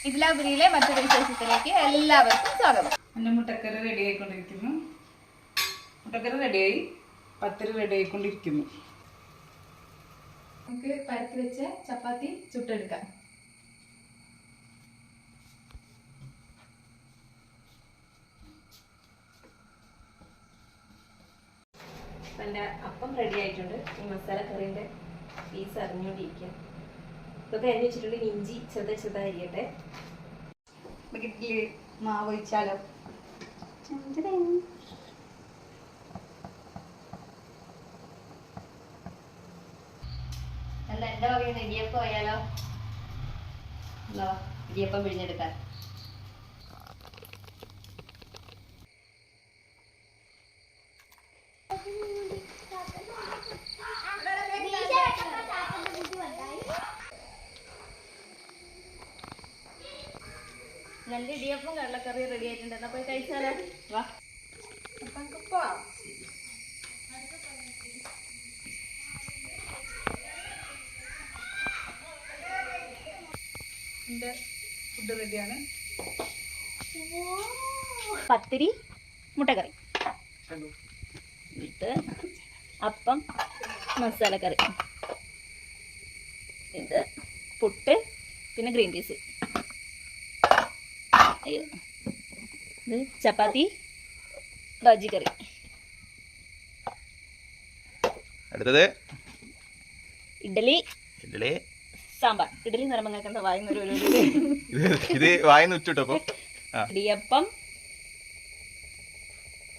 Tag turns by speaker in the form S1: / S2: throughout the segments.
S1: ഇതിലാപുരിയിലെ മറ്റൊരു വിശേഷത്തിലേക്ക് എല്ലാവർക്കും സ്വാഗതം.
S2: എൻ്റെ മുട്ടക്കറി റെഡി ആയിക്കൊണ്ടിരിക്കുന്നു. മുട്ടക്കറി റെഡിയായി, പത്തിരി റെഡി ആയിക്കൊണ്ടിരിക്കുന്നു.
S1: നമുക്ക് പരത്തി വെച്ച ചപ്പാത്തി ചുട്ടെടുക്കാം.
S3: എൻ്റെ അപ്പം റെഡി ആയിട്ടുണ്ട്. ഈ മസാല കറിൻ്റെ പീസ് അറിഞ്ഞുകൊണ്ടിരിക്കുക. ഇതൊക്കെ അരിഞ്ഞ് വെച്ചിട്ടുണ്ട്. ഇഞ്ചി ചെറുതായി അരിയട്ടെ.
S2: ഇഡ്ഡലി മാവ് ഒഴിച്ചാലോ?
S3: അല്ല, എൻ്റെ വകയിൽ ഇടിയപ്പം ആയാലോ? ഇടിയപ്പം പിഴിഞ്ഞെടുക്കാൻ. നല്ല ഇടിയപ്പം കടലക്കറി റെഡി ആയിട്ടുണ്ട്. എന്നാ പോയി കഴിച്ചാലോ? വാ.
S2: എൻ്റെ ഫുഡ് റെഡിയാണ്.
S3: പത്തിരി മുട്ടക്കറി, ഇത് അപ്പം മസാലക്കറി, ഇത് പുട്ട്, പിന്നെ ഗ്രീൻ പീസ്, ഇത് ചപ്പാത്തി, ബജിക്കറി.
S4: അടുത്തത്
S3: ഇഡ്ഡലി, സാമ്പാർ. ഇഡ്ഡലി നിറമ്പം കേൾക്കണ്ട, വായുന്നൊരു
S4: ഇത് വായന്ന് ഉച്ചിട്ടപ്പോ
S3: ഇടിയപ്പം,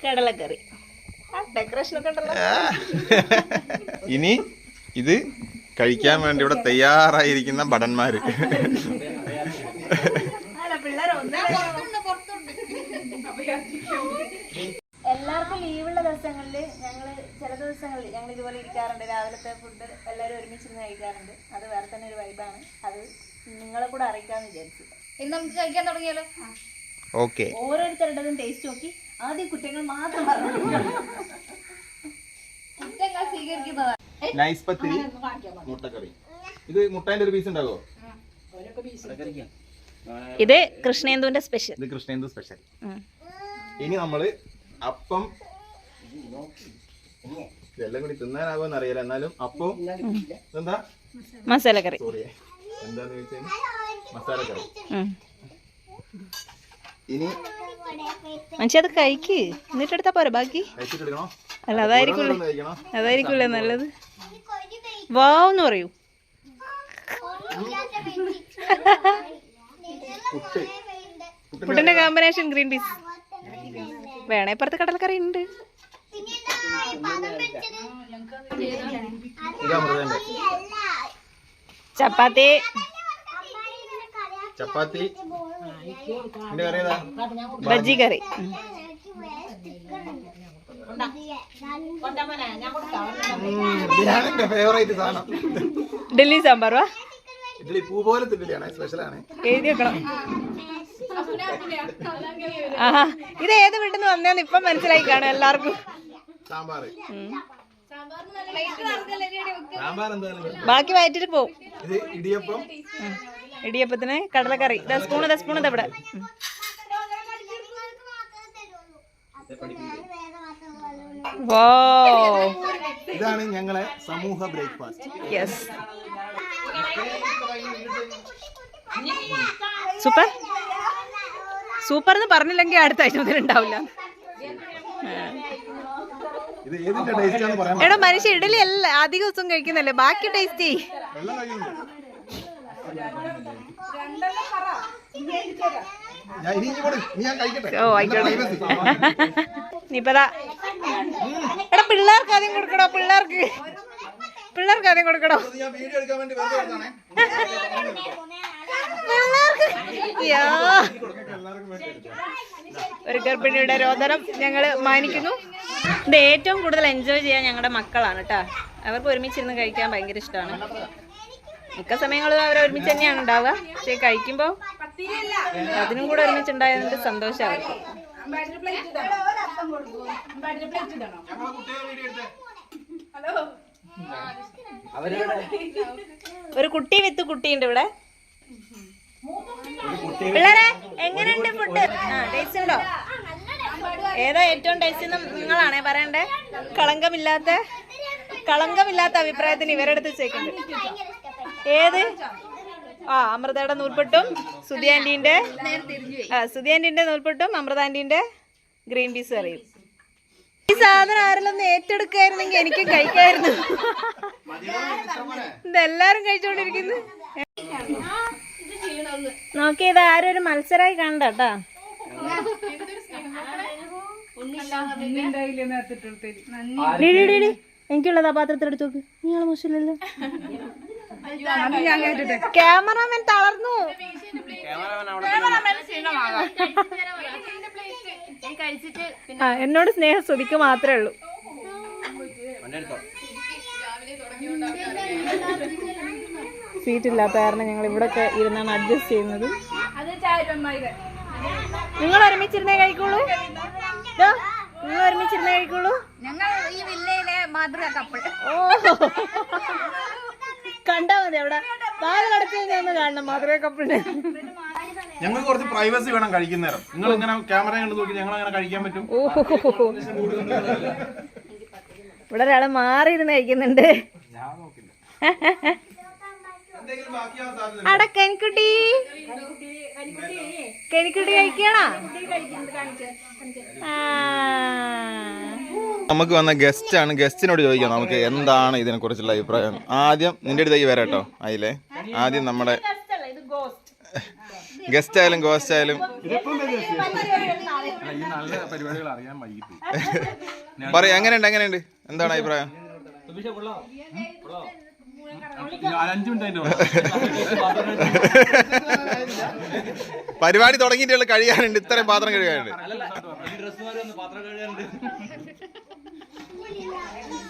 S3: കടലക്കറി. ഡെക്കറേഷൻ ഒക്കെ ഉണ്ടല്ലോ.
S4: ഇനി ഇത് കഴിക്കാൻ വേണ്ടി ഇവിടെ തയ്യാറായിരിക്കുന്ന ഭടന്മാര്.
S3: എല്ലാവർക്കും ലീവുള്ള ദിവസങ്ങളിൽ ചില ദിവസങ്ങളിൽ ഞങ്ങൾ ഇതുപോലെ ഇരിക്കാറുണ്ട്. രാവിലത്തെ ഫുഡ് എല്ലാവരും ഒരുമിച്ചിരുന്ന് കഴിക്കാറുണ്ട്. അത് വേറെ തന്നെ ഒരു വൈബാണ്. അത് നിങ്ങളെ കൂടെ അറിയിക്കാന്ന് വിചാരിച്ചു.
S1: ഇനി നമുക്ക് കഴിക്കാൻ തുടങ്ങിയാലോ?
S4: ഓക്കെ.
S3: ഓരോരുത്തരുടേതും ടേസ്റ്റ് നോക്കി ആദ്യം കുറ്റങ്ങൾ മാത്രം പറഞ്ഞു.
S1: കുറ്റങ്ങൾ സ്വീകരിക്കുന്നതാണ്.
S4: നൈസ് പത്തിരി മുട്ടക്കറി. ഇത് മുട്ടേന്റെ ഒരു പീസ് ഉണ്ടാവോ?
S3: ഇത് കൃഷ്ണേന്ദുവിന്റെ സ്പെഷ്യൽ.
S4: ഇത് കൃഷ്ണേന്ദു സ്പെഷ്യൽ. ഇനി നമ്മള് അപ്പം, ഇതെല്ലാം കൂടി തിന്നാനാകുമെന്ന് അറിയില്ല, എന്നാലും അപ്പം എന്താ
S3: മസാലക്കറി.
S4: സോറി, എന്താന്ന് ചോദിച്ചാൽ മസാലക്കറി. ഇനി
S3: മനുഷ്യ അത് കഴിക്ക്, എന്നിട്ടെടുത്താ പോരെ ബാക്കി.
S4: കഴിച്ചിട്ടെടുക്കണോ?
S3: അല്ല, അതായിരിക്കൂലേ നല്ലത്. വാന്ന് പറയൂ. പുട്ടിന്റെ കോമ്പിനേഷൻ ഗ്രീൻ പീസ് വേണേ. ഇപ്പുറത്ത് കടലക്കറി ഉണ്ട്. ചപ്പാത്തി, ബജ്ജി കറി, ഇഡ്ഡലി സാമ്പാർ. വാ,
S4: ഇഡ്ഡലി പൂ പോലെ തിന്നില്ലാണ്, സ്പെഷ്യലാണ്.
S3: എഴുതി വെക്കണം. ആഹാ, ഇത് ഏത് വീട്ടിൽ നിന്ന് വന്നേന്ന് ഇപ്പം മനസ്സിലായി കാണും എല്ലാവർക്കും.
S4: സാമ്പാർ
S3: ബാക്കി വയറ്റിട്ട് പോവും.
S4: ഇത് ഇടിയപ്പം,
S3: ഇടിയപ്പത്തിന് കടലക്കറി. സ്പൂൺ ഇവിടെ. വോ,
S4: ഇതാണ് ഞങ്ങളെ സമൂഹ ബ്രേക്ക്ഫാസ്റ്റ്.
S3: യെസ്, സൂപ്പർ എന്ന് പറഞ്ഞില്ലെങ്കിൽ അടുത്ത ആഴ്ച മുതൽ ഉണ്ടാവില്ല. എടാ, മനുഷ്യ ഇഡലി അല്ല അധിക ദിവസം കഴിക്കുന്നല്ലേ, ബാക്കി ടേസ്റ്റ് ചെയ്. ഓ ആയിക്കോട്ടെ. ഇപ്പതാ, എടാ പിള്ളേർക്ക് ആദ്യം കൊടുക്കടോ. പിള്ളേർക്ക് ആദ്യം കൊടുക്കടോ. ഒരു ഗർഭിണിയുടെ രോദനം ഞങ്ങൾ മാനിക്കുന്നു. ഇത് ഏറ്റവും കൂടുതൽ എൻജോയ് ചെയ്യാൻ ഞങ്ങളുടെ മക്കളാണ് കേട്ടോ. അവർക്ക് ഒരുമിച്ചിരുന്ന് കഴിക്കാൻ ഭയങ്കര ഇഷ്ടമാണ്. മിക്ക സമയങ്ങളും അവർ ഒരുമിച്ച് തന്നെയാണ് ഉണ്ടാവുക. പക്ഷെ കഴിക്കുമ്പോൾ അതിനും കൂടെ ഒരുമിച്ചുണ്ടായതിന്റെ സന്തോഷം അവർക്ക്. ഒരു കുട്ടി വിത്ത് കുട്ടിയുണ്ട് ഇവിടെ. പിള്ളേരെ എങ്ങനെയുണ്ട് ഫുഡ്? ടേസ്റ്റ് ഉണ്ടോ? ഏതാ ഏറ്റവും ടേസ്റ്റ് നിങ്ങളാണേ പറയണ്ടേ. കളങ്കമില്ലാത്ത അഭിപ്രായത്തിന് ഇവരെടുത്ത് ചോദിക്കണ്ട്. ഏത്? അമൃതയുടെ നൂൽപുട്ടും സുധി ആന്റീന്റെ നൂൽപുട്ടും അമൃത ആന്റീന്റെ ഗ്രീൻ പീസ് കറിയും. ഈ സാധനം ആരെല്ലാം ഒന്ന് ഏറ്റെടുക്കായിരുന്നെങ്കിൽ എനിക്കും കഴിക്കായിരുന്നു. ഇതെല്ലാരും കഴിച്ചോണ്ടിരിക്കുന്നു. നോക്കിയത് ആരും ഒരു മത്സരമായി കാണണ്ട കേട്ടാ. എനിക്കുള്ളതാ പാത്രത്തിലെടുത്ത് നോക്ക്. നീളെ മോശമില്ലല്ലോ. ക്യാമറാമാൻ തളർന്നു. എന്നോട് സ്നേഹം സ്തുതിക്ക് മാത്രമേ ഉള്ളൂ. സീറ്റ് ഇല്ലാത്ത കാരണം ഞങ്ങൾ ഇവിടൊക്കെ ഇരുന്നാണ് അഡ്ജസ്റ്റ് ചെയ്യുന്നത്. നിങ്ങൾ ഒരുമിച്ചിരുന്നേ കഴിക്കുള്ളൂ.
S1: ഞങ്ങൾ ഈ വില്ലയിലെ മാതൃക കപ്പിൾ.
S3: ഓ, കണ്ടാ മതി. അവിടെ പാലടച്ച് ഒന്ന് കാണണം മാതൃക കപ്പിളിന്.
S4: ഞങ്ങൾക്ക് കുറച്ച് പ്രൈവസി വേണം കഴിക്കുന്നേരം. നിങ്ങൾ ഇങ്ങനെ ക്യാമറ കണ്ട് നോക്കി ഞങ്ങൾ അങ്ങനെ കഴിക്കാൻ പറ്റും.
S3: ഓഹോ, ഇവിടെ ഒരാള് മാറി ഇരുന്ന് കഴിക്കുന്നുണ്ട്. അട കനിക്കുട്ടി കഴിക്കണോ?
S4: നമുക്ക് വന്ന ഗസ്റ്റ് ആണ്. ഗസ്റ്റിനോട് ചോദിക്കാം നമുക്ക് എന്താണ് ഇതിനെ കുറിച്ചുള്ള അഭിപ്രായം. ആദ്യം നിന്റെ അടുത്തേക്ക് വരാം കേട്ടോ. അതിലെ ആദ്യം നമ്മുടെ ഗസ്റ്റ് ആയാലും ഗോസ്റ്റ് ആയാലും പറയാ. എങ്ങനെയുണ്ട് എന്താണ് അഭിപ്രായം? പരിപാടി തുടങ്ങിയിട്ടുള്ള കഴിയാനുണ്ട്. ഇത്രയും പാത്രം കഴുകാനുണ്ട്.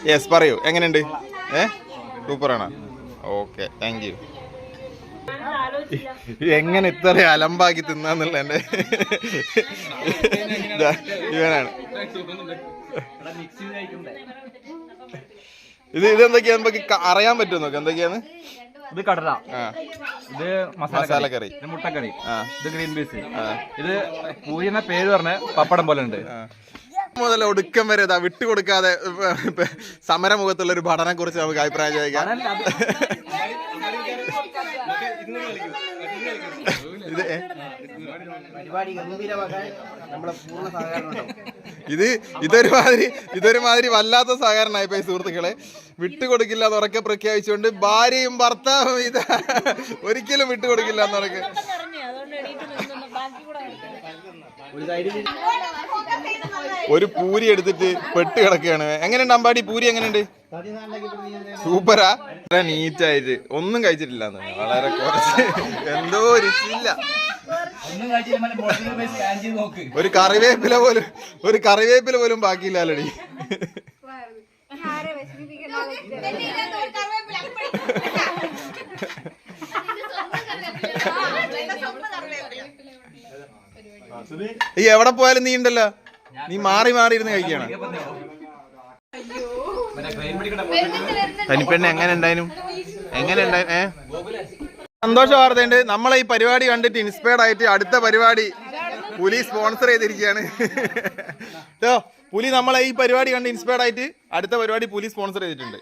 S4: യെസ്, പറയൂ എങ്ങനെയുണ്ട്? സൂപ്പറാണ്. Okay, thank you. എങ്ങനെ ഇത്ര അലമ്പാക്കി തിന്നാന്നുള്ള എന്റെ ഇവനാണ്. ഇതെന്തൊക്കെയാ നമുക്ക് അറിയാൻ പറ്റുമോ? നോക്ക് എന്തൊക്കെയാന്ന്.
S5: ഇത് കടല, ഇത് മസാലക്കറി, ഇത് മുട്ടക്കറി, ഇത് ഗ്രീൻ പീസ്, ഇത് പൂരിയുടെ പേര് പറഞ്ഞ പപ്പടം പോലെ ഉണ്ട്.
S4: മുതൽ ഒടുക്കം വരെ വിട്ടുകൊടുക്കാതെ സമരമുഖത്തുള്ള ഒരു പഠനം കുറിച്ച് നമുക്ക് അഭിപ്രായം ചോദിക്കാം. ഇതൊരുമാതിരി വല്ലാത്ത സഹകരണമായി പോയി സുഹൃത്തുക്കളെ. വിട്ടുകൊടുക്കില്ല എന്ന് ഉറക്കെ പ്രഖ്യാപിച്ചുകൊണ്ട് ഭാര്യയും ഭർത്താവും ഇത് ഒരിക്കലും വിട്ടുകൊടുക്കില്ല എന്ന് ഉറക്കെ. ഒരു പൂരി എടുത്തിട്ട് പെട്ട് കിടക്കുകയാണ്. എങ്ങനെയുണ്ട് അമ്പാടി പൂരി? എങ്ങനെയുണ്ട്? സൂപ്പറാ. വളരെ നീറ്റായിട്ട് ഒന്നും കഴിച്ചിട്ടില്ല. വളരെ കുറച്ച് എന്തോ രുചിയില്ല. ഒരു കറിവേപ്പില പോലും ബാക്കിയില്ലല്ലോടി. ഈ എവിടെ പോയാലും നീ ഉണ്ടല്ലോ, നീ മാറി ഇരുന്ന് കഴിക്കണം. തനിപ്പെണ്ണ എങ്ങനെ ഉണ്ടായിരുന്നു? സന്തോഷ വാർത്തയുണ്ട്. നമ്മളെ ഈ പരിപാടി കണ്ടിട്ട് ഇൻസ്പയർഡ് ആയിട്ട് അടുത്ത പരിപാടി പുലി സ്പോൺസർ ചെയ്തിരിക്കുകയാണ്. പുലി നമ്മളെ ഈ പരിപാടി കണ്ട് ഇൻസ്പയർഡ് ആയിട്ട് അടുത്ത പരിപാടി പുലി സ്പോൺസർ ചെയ്തിട്ടുണ്ട്.